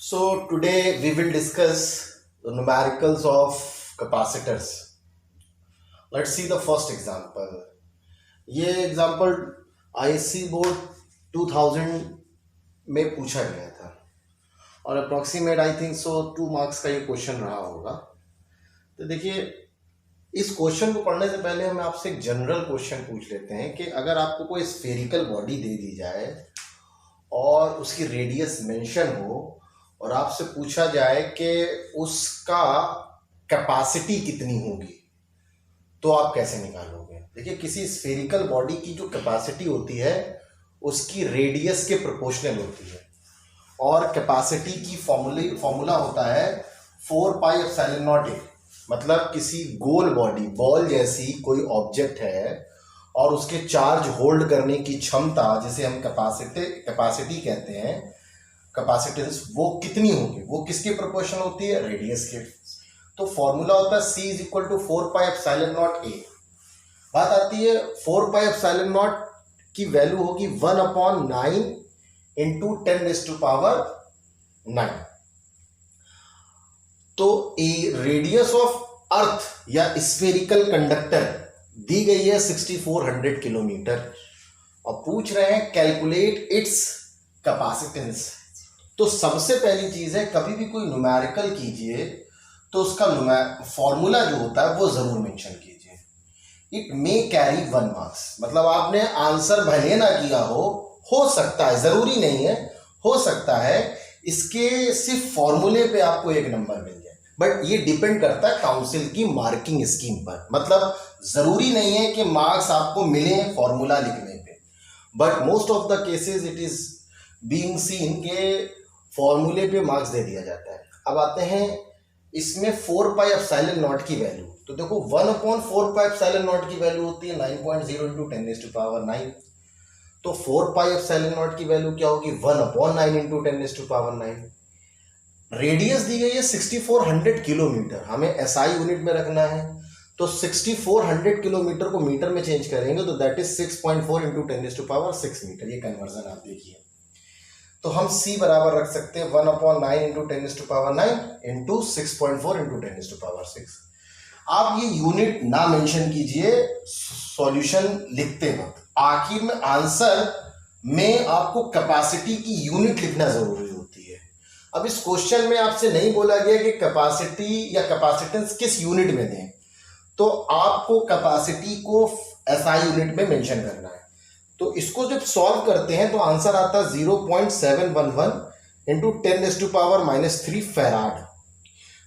So today we will discuss the numericals of capacitors. Let's see the first example. ये example ISC board 2000 में पूछा गया था और approximate I think so 2 marks का ये क्वेश्चन रहा होगा। तो देखिए, इस क्वेश्चन को पढ़ने से पहले हम आपसे एक जनरल क्वेश्चन पूछ लेते हैं कि अगर आपको कोई स्फेरिकल बॉडी दे दी जाए और उसकी रेडियस मेंशन हो और आपसे पूछा जाए कि उसका कैपेसिटी कितनी होगी, तो आप कैसे निकालोगे? देखिए, किसी स्फेरिकल बॉडी की जो कैपेसिटी होती है उसकी रेडियस के प्रोपोर्शनल होती है और कैपेसिटी की फॉर्मूला होता है 4 पाई एप्सिलॉन नॉट ए। मतलब किसी गोल बॉडी, बॉल जैसी कोई ऑब्जेक्ट है और उसके चार्ज होल्ड करने की क्षमता, जिसे हम कैपेसिटी कहते हैं, कैपेसिटेंस, वो कितनी होगी? वो किसके प्रोपोर्शनल होती है? रेडियस के। तो फॉर्मूला होता है C is equal to 4 pi epsilon not A. बात आती है 4 पाई एप्सिलॉन नॉट की वैल्यू होगी 1/9 इंटू 10⁻⁹। तो ए रेडियस ऑफ अर्थ या स्फेरिकल कंडक्टर दी गई है 6400 किलोमीटर और पूछ रहे हैं कैलकुलेट इट्स कैपेसिटेंस। तो सबसे पहली चीज है, कभी भी कोई न्यूमेरिकल कीजिए तो उसका फॉर्मूला जो होता है वो जरूर मेंशन कीजिए। It may carry 1 marks. मतलब आपने आंसर भले ना किया हो सकता है, जरूरी नहीं है, हो सकता है इसके सिर्फ फॉर्मूले पे आपको 1 नंबर मिल जाए, बट ये डिपेंड करता है काउंसिल की मार्किंग स्कीम पर। मतलब जरूरी नहीं है कि मार्क्स आपको मिले फॉर्मूला लिखने पे, but most of the cases it is being seen के फॉर्मूले पे मार्क्स दे दिया जाता है। अब आते हैं इसमें 4 पाई एप्सिलॉन नॉट की वैल्यू। तो देखो 1/4 पाई एप्सिलॉन नॉट की वैल्यू होती है 9.0 इंटू 10⁻⁹। तो 4 पाई एप्सिलॉन नॉट की वैल्यू क्या होगी? 1/9 इंटू 10⁻⁹। रेडियस दी गई है 6400 किलोमीटर, हमें एसआई यूनिट में रखना है। तो 6400 किलोमीटर को मीटर में चेंज करेंगे तो दैट इज 6.4 इंटू 10⁻6 मीटर। ये कन्वर्जन आप देखिए। तो हम C बराबर रख सकते हैं 1/9 इंटू 10⁻9 इंटू 6.4 इंटू 10⁻6। आप ये यूनिट ना मेंशन कीजिए सॉल्यूशन लिखते वक्त, आखिर में आंसर में आपको कैपेसिटी की यूनिट लिखना जरूरी होती है। अब इस क्वेश्चन में आपसे नहीं बोला गया कि कैपेसिटी या कैपेसिटेंस किस यूनिट में दें, तो आपको कैपेसिटी को SI यूनिट में मेंशन करना है। तो इसको जब सॉल्व करते हैं तो आंसर आता है 0.711 इंटू 10⁻³ फैराड।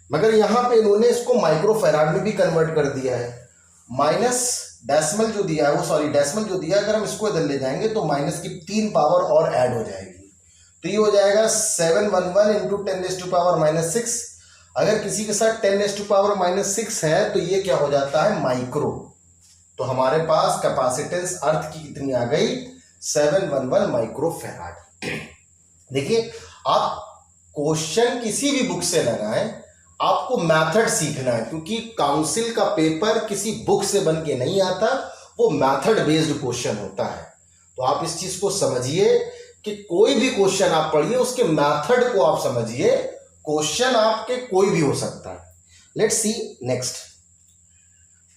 मगर यहां पे इन्होंने इसको माइक्रो फैराड में भी कन्वर्ट कर दिया है। माइनस डेसिमल जो दिया है वो, सॉरी डेसिमल जो दिया है, अगर हम इसको इधर ले जाएंगे तो माइनस की 3 पावर और ऐड हो जाएगी। तो ये हो जाएगा 711 इंटू 10⁻⁻6। अगर किसी के साथ 10⁻⁻6 है तो ये क्या हो जाता है? माइक्रो। तो हमारे पास कैपेसिटेंस अर्थ की कितनी आ गई? 711 माइक्रो फैराड। देखिए, आप क्वेश्चन किसी भी बुक से लगाएं, आपको मेथड सीखना है, क्योंकि काउंसिल का पेपर किसी बुक से बन के नहीं आता, वो मेथड बेस्ड क्वेश्चन होता है। तो आप इस चीज को समझिए कि कोई भी क्वेश्चन आप पढ़िए उसके मेथड को आप समझिए। क्वेश्चन आपके कोई भी हो सकता है। Let's see next.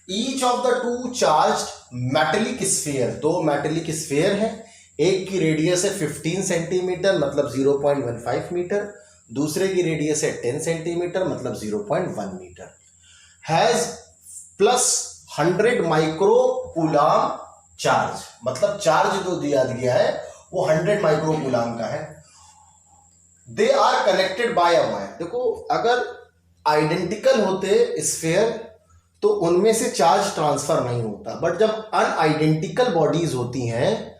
Each of the 2 charged metallic sphere, 2 metallic sphere है, एक की रेडियस है 15 सेंटीमीटर मतलब 0.15 मीटर, दूसरे की रेडियस है 10 सेंटीमीटर मतलब 0.1 metre. Has plus 100 micro coulomb charge, मतलब चार्ज जो दिया गया है वो 100 माइक्रो कूलाम का है। They are connected by a wire. देखो, अगर आइडेंटिकल होते स्फीयर तो उनमें से चार्ज ट्रांसफर नहीं होता, बट जब अनआइडेंटिकल बॉडीज होती हैं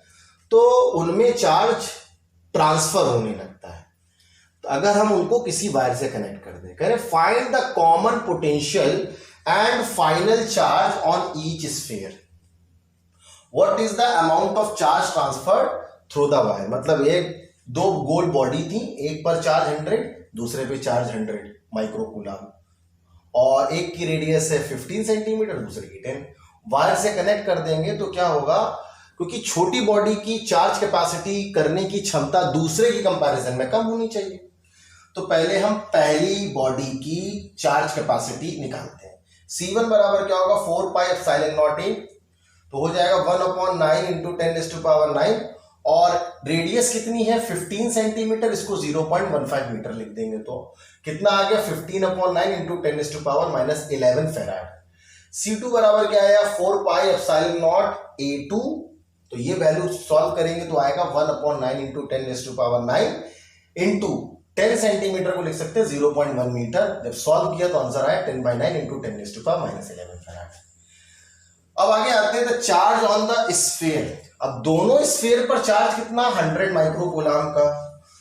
तो उनमें चार्ज ट्रांसफर होने लगता है। तो अगर हम उनको किसी वायर से कनेक्ट कर दें, कह रहे find the common potential and final charge on each sphere, what is the amount of charge transfer through the wire. मतलब एक 2 गोल बॉडी थी, एक पर चार्ज 100, दूसरे पे चार्ज 100 माइक्रो कूलाम, और एक की रेडियस है 15 सेंटीमीटर, दूसरे की 10। वायर से कनेक्ट कर देंगे तो क्या होगा? क्योंकि छोटी बॉडी की चार्ज कैपेसिटी करने की क्षमता दूसरे की कंपैरिजन में कम होनी चाहिए, तो पहले हम पहली बॉडी की चार्ज कैपेसिटी निकालते हैं। C1 बराबर क्या होगा 4 पाई एप्सिलॉन नॉट ए, तो हो जाएगा 1/9 इंटू 10⁹9 और रेडियस कितनी है 15 सेंटीमीटर, इसको 0.15 मीटर लिख देंगे तो कितना आ गया 15/9 इंटू 10⁻11 फेराड। C2 बराबर क्या आया 4 पाई एप्सिलॉन नॉट A2, तो ये वैल्यू सॉल्व करेंगे तो आएगा 1/9 इंटू 10⁹9 इंटू 10 सेंटीमीटर को लिख सकते हैं 0.1 मीटर। जब सॉल्व किया तो आंसर आया 10/9 इंटू 10⁻11 फेराड। अब आगे आते हैं the charge on the sphere. अब दोनों स्फीयर पर चार्ज कितना 100 माइक्रोकूलम का,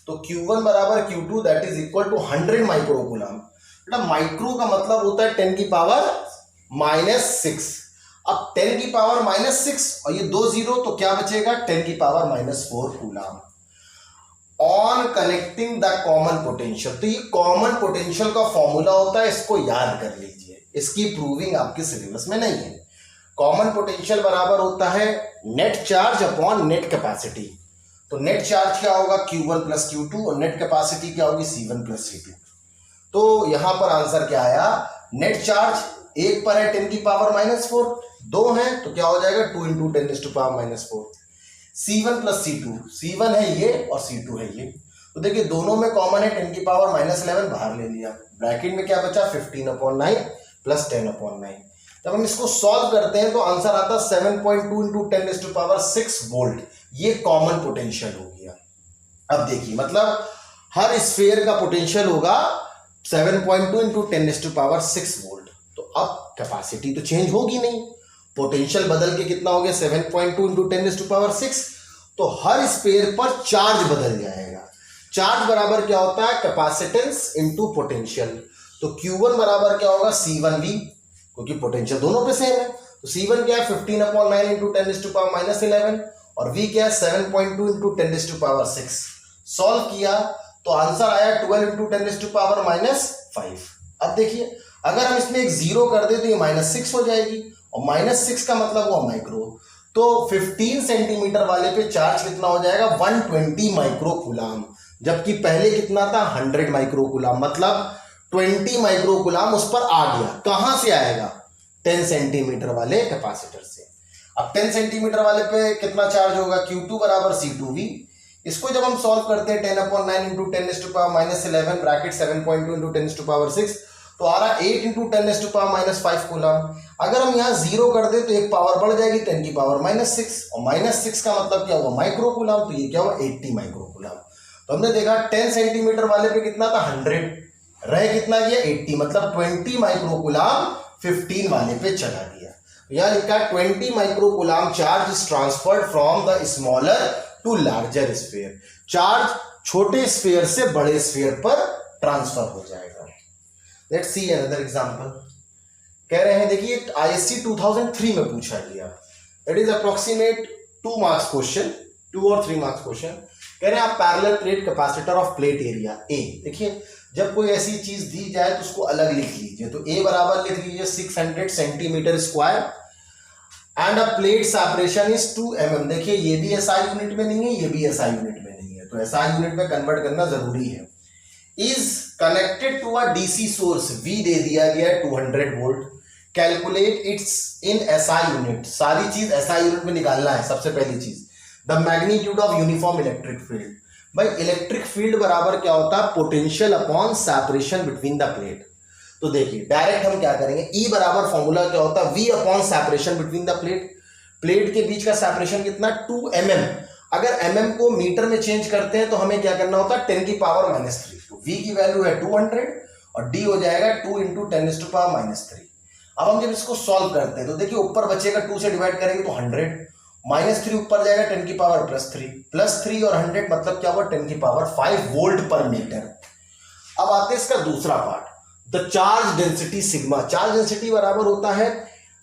तो Q1 बराबर Q2 that is equal to 100 microcoulomb. बेटा माइक्रो का मतलब होता है 10 की पावर -6। अब 10 की पावर -6 और ये 2 0 तो क्या बचेगा 10 की power -4 coulomb. On connecting the common potential, तो ये कॉमन पोटेंशियल का फॉर्मूला होता है, इसको याद कर लीजिए, इसकी प्रूविंग आपके सिलेबस में नहीं है। कॉमन पोटेंशियल बराबर होता है net charge upon net capacity. तो नेट चार्ज क्या होगा Q1 प्लस Q2 और नेट कैपेसिटी क्या होगी C1 प्लस C2। तो यहां पर आंसर क्या आया, नेट चार्ज एक पर है 10 की पावर -4, दो है तो क्या हो जाएगा 2 into 10⁻⁻4। C1 plus C2, C1 है ये और C2 है ये, तो देखिए दोनों में कॉमन है 10 की पावर -11 बाहर ले लिया, ब्रैकेट में क्या बचा 15/9 प्लस 10/9। जब हम इसको सॉल्व करते हैं तो आंसर आता है 7.2 इंटू 10⁻6 वोल्ट। ये कॉमन पोटेंशियल हो गया। अब देखिए मतलब हर स्फीयर का पोटेंशियल होगा 7.2 इंटू 10⁻6 वोल्ट। तो अब कैपेसिटी तो चेंज होगी नहीं, पोटेंशियल बदल के कितना हो गया 7.2 इंटू 10⁻6, तो हर स्फीयर पर चार्ज बदल जाएगा। चार्ज बराबर क्या होता है कैपेसिटेंस इंटू पोटेंशियल, तो Q1 बराबर क्या होगा C1V, क्योंकि पोटेंशियल दोनों पे सेम है, तो C1 क्या है 15/9 इंटू 10⁻11 और V क्या है 7.2 इंटू 10⁻6। सॉल्व किया तो आंसर आया 12 इंटू 10⁻5। अब देखिए अगर हम इसमें एक जीरो कर दे तो ये -6 हो जाएगी और -6 का मतलब हुआ माइक्रो, तो 15 सेंटीमीटर वाले पे चार्ज कितना हो जाएगा 120 माइक्रोकूलम, जबकि पहले कितना था 100 माइक्रोकूलम, मतलब 20 माइक्रोकूलम उस पर आ गया। कहां से आएगा 10 सेंटीमीटर वाले कैपेसिटर से। अब 10 सेंटीमीटर वाले पे कितना चार्ज होगा Q2 बराबर C2V। इसको जब हम सॉल्व करते हैं 10/9 इंटू 10⁻11 ब्रैकेट 7.2 इंटू 10⁻6, तो आ रहा 8 इंटू 10⁻5 कूलम। अगर हम यहाँ जीरो कर दे तो एक पावर बढ़ जाएगी 10 की पावर -6 और -6 का मतलब क्या हुआ माइक्रोकूलम, तो ये क्या हुआ 80 माइक्रोकूलम। तो हमने देखा 10 सेंटीमीटर वाले पे कितना था 100, रहे कितना गया 80, मतलब 20 माइक्रोकूलम 15 वाले पे चला गया। यहां लिखा है 20 microcoulomb charge is transferred from the smaller to larger sphere. चार्ज छोटे स्फीयर से बड़े स्फीयर पर ट्रांसफर हो जाएगा। Let's see another example. कह रहे हैं देखिए ISC 2003 में पूछा गया, that is approximate 2 marks question, 2 और 3 मार्क्स क्वेश्चन। कह रहे हैं आप parallel plate capacitor of plate area A. देखिए जब कोई ऐसी चीज दी जाए तो उसको अलग लिख लीजिए, तो ए बराबर लिख लीजिए 600 centimetre square and a plate separation is 2 mm। देखिए ये भी SI यूनिट में नहीं है, ये भी SI यूनिट में नहीं है, तो SI यूनिट में कन्वर्ट करना जरूरी है। Is connected to a DC source, V दे दिया गया 200 volt. Calculate its in SI unit, सारी चीज SI यूनिट में निकालना है। सबसे पहली चीज the magnitude of uniform electric field. भाई इलेक्ट्रिक फील्ड बराबर क्या होता है potential upon separation between the plate. तो देखिए डायरेक्ट हम क्या करेंगे, E बराबर फॉर्मूला क्या होता है V upon separation between the plate. Plate के बीच का सेपरेशन कितना 2 mm। अगर mm को मीटर में चेंज करते हैं तो हमें क्या करना होता है 10 की पावर -3। तो V की वैल्यू है 200 और D हो जाएगा 2 इंटू 10⁻3। अब हम जब इसको सॉल्व करते हैं तो देखिए ऊपर बचेगा 2 से डिवाइड करेंगे तो 100, -3 ऊपर जाएगा 10 की पावर +3 और 100 मतलब क्या हुआ 10 की पावर 5 वोल्ट पर मीटर। अब आते हैं इसका दूसरा part, the charge density sigma. Charge density बराबर होता है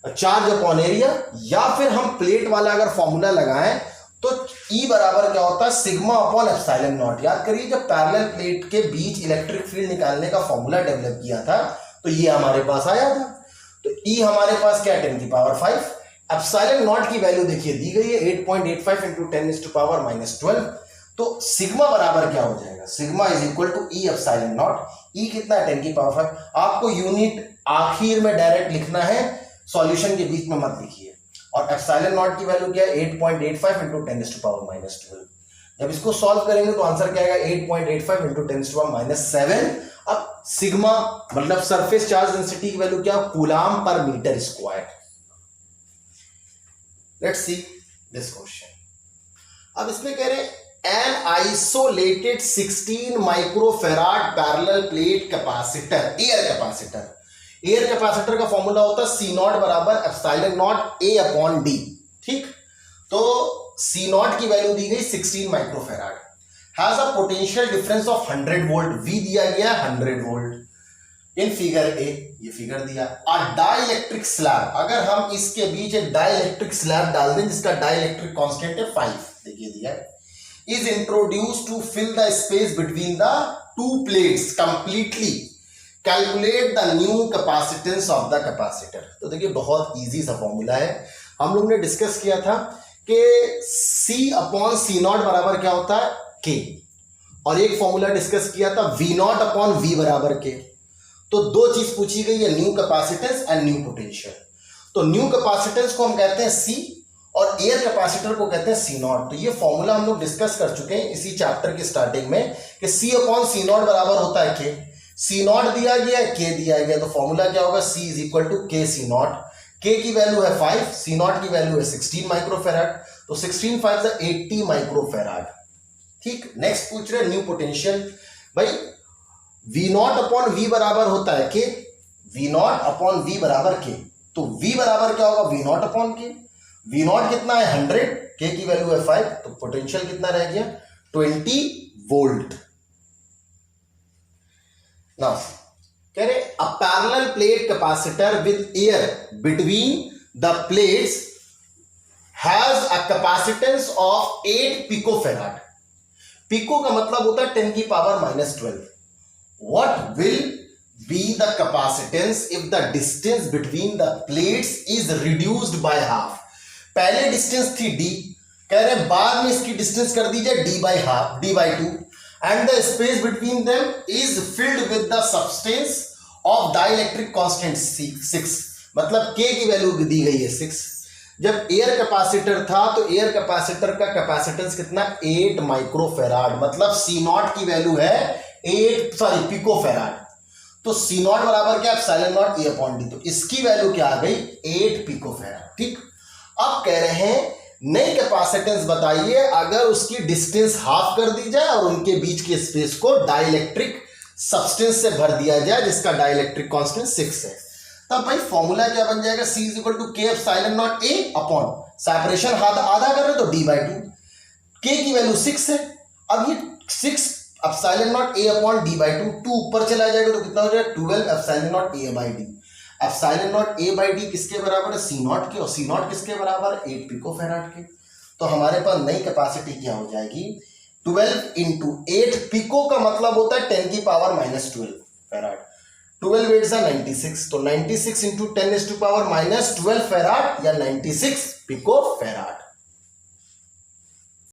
चार्ज अपॉन एरिया, या फिर हम प्लेट वाला अगर फॉर्मूला लगाएं तो E बराबर क्या होता है सिग्मा अपॉन एप्सिलॉन नॉट। याद करिए जब पैरेलल प्लेट के बीच इलेक्ट्रिक फील्ड निकालने का फॉर्मूला डेवलप किया था तो ये हमारे पास आया था। तो E हमारे पास क्या 10 की पावर 5। एप्सिलॉन नॉट की वैल्यू देखिए दी गई है 8.85 इंटू 10⁻12। तो सिग्मा बराबर क्या हो जाएगा, sigma is equal to E epsilon not, E कितना है 10 की पावर 5। आपको यूनिट आखिर में डायरेक्ट लिखना है, सॉल्यूशन के बीच में मत लिखिए। और एप्सिलॉन नॉट की वैल्यू क्या है 8.85 इंटू 10 टू पावर -12। जब इसको सॉल्व करेंगे तो आंसर क्या आएगा 8.85 इंटू 10 टू पावर -7। अब सिग्मा मतलब सरफेस चार्ज डेंसिटी की वैल्यू क्या, कूलाम पर metre square. Let's see this question. अब इसमें कह रहे हैं an isolated 16 microfarad parallel plate capacitor, air capacitor का फॉर्मूला होता है C नॉट बराबर epsilon not A upon D। ठीक, तो C नॉट की वैल्यू दी गई 16 microfarad, has a potential difference of 100 volt, V दिया गया 100 वोल्ट इन फिगर A, ये फिगर दिया। अ डाइलेक्ट्रिक स्लैब, अगर हम इसके बीच एक डाइलेक्ट्रिक स्लैब डाल दें जिसका डाइलेक्ट्रिक कांस्टेंट है 5, देखिए दिया है, is introduced to fill the space between the two plates completely, calculate the new capacitance of the capacitor। तो देखिए बहुत इजी सा फॉर्मूला है, हम लोग ने डिस्कस किया था कि C अपॉन C नॉट बराबर क्या होता है K, और एक फॉर्मूला डिस्कस किया था V नॉट अपॉन V बराबर K। तो दो चीज पूछी गई है, new capacitance and new potential. तो न्यू कैपेसिटेंस को हम कहते हैं C और एयर कैपेसिटर को कहते हैं C नॉट। तो ये फॉर्मूला हम लोग डिस्कस कर चुके हैं इसी चैप्टर की स्टार्टिंग में कि C अपॉन C नॉट बराबर होता है K। C नॉट दिया गया है, K दिया गया, तो फॉर्मूला क्या होगा C is equal to K C not. K की वैल्यू है 5, C नॉट की वैल्यू है 16 माइक्रोफेराड, तो 16 5 से 80 माइक्रोफेराड। ठीक, नेक्स्ट पूछ रहे न्यू पोटेंशियल। भाई V नॉट अपॉन V बराबर होता है K, V not upon V बराबर K, तो V बराबर क्या होगा V not upon K। V not कितना है 100, K की वैल्यू है 5, तो पोटेंशियल कितना रह गया 20 वोल्ट। नाउ कह रहे a parallel plate capacitor with air between the plates has a capacitance of 8 picofarad. Pico का मतलब होता है 10 की power -12। What will be the capacitance if the distance between the plates is reduced by half. पहले distance थी d, कह रहे बाद में इसकी डिस्टेंस कर दीजिए d by half, d by 2, and the space between them is filled with the substance of dielectric constant 6, मतलब k की वैल्यू दी गई है 6। जब एयर कैपेसिटर था तो एयर कैपेसिटर का कैपेसिटेंस कितना 8 माइक्रोफेराड, मतलब C नॉट की वैल्यू है 8 पिकोफेराड। तो C नॉट बराबर क्या epsilon not A upon D, तो इसकी वैल्यू क्या आ गई 8 पिकोफेराड। ठीक, अब कह रहे हैं नई कैपेसिटेंस बताइए अगर उसकी डिस्टेंस हाफ कर दी जाए और उनके बीच के स्पेस को डाइलेक्ट्रिक सब्सटेंस से भर दिया जाए जिसका डाइलेक्ट्रिक कांस्टेंट 6 है। तब भाई फॉर्मूला क्या बन जाएगा C is equal to K epsilon not A upon separation आधा कर रहे तो D बाई 2, K की वैल्यू 6 है। अब ये 6 epsilon not A upon D by 2 ऊपर चला जाएगा तो कितना हो जाएगा 12 epsilon not A by D। Epsilon not A by D किसके बराबर है C नॉट के, और C नॉट किसके बराबर है 8 पिकोफेराड के। तो हमारे पास नई कैपेसिटी क्या हो जाएगी 12 इंटू 8, पिको का मतलब होता है 10 की पावर -12 फेराड, 12 8 है 96, तो 96 इंटू 10 टू पावर -12 फेराड या 96 पिको फेराड।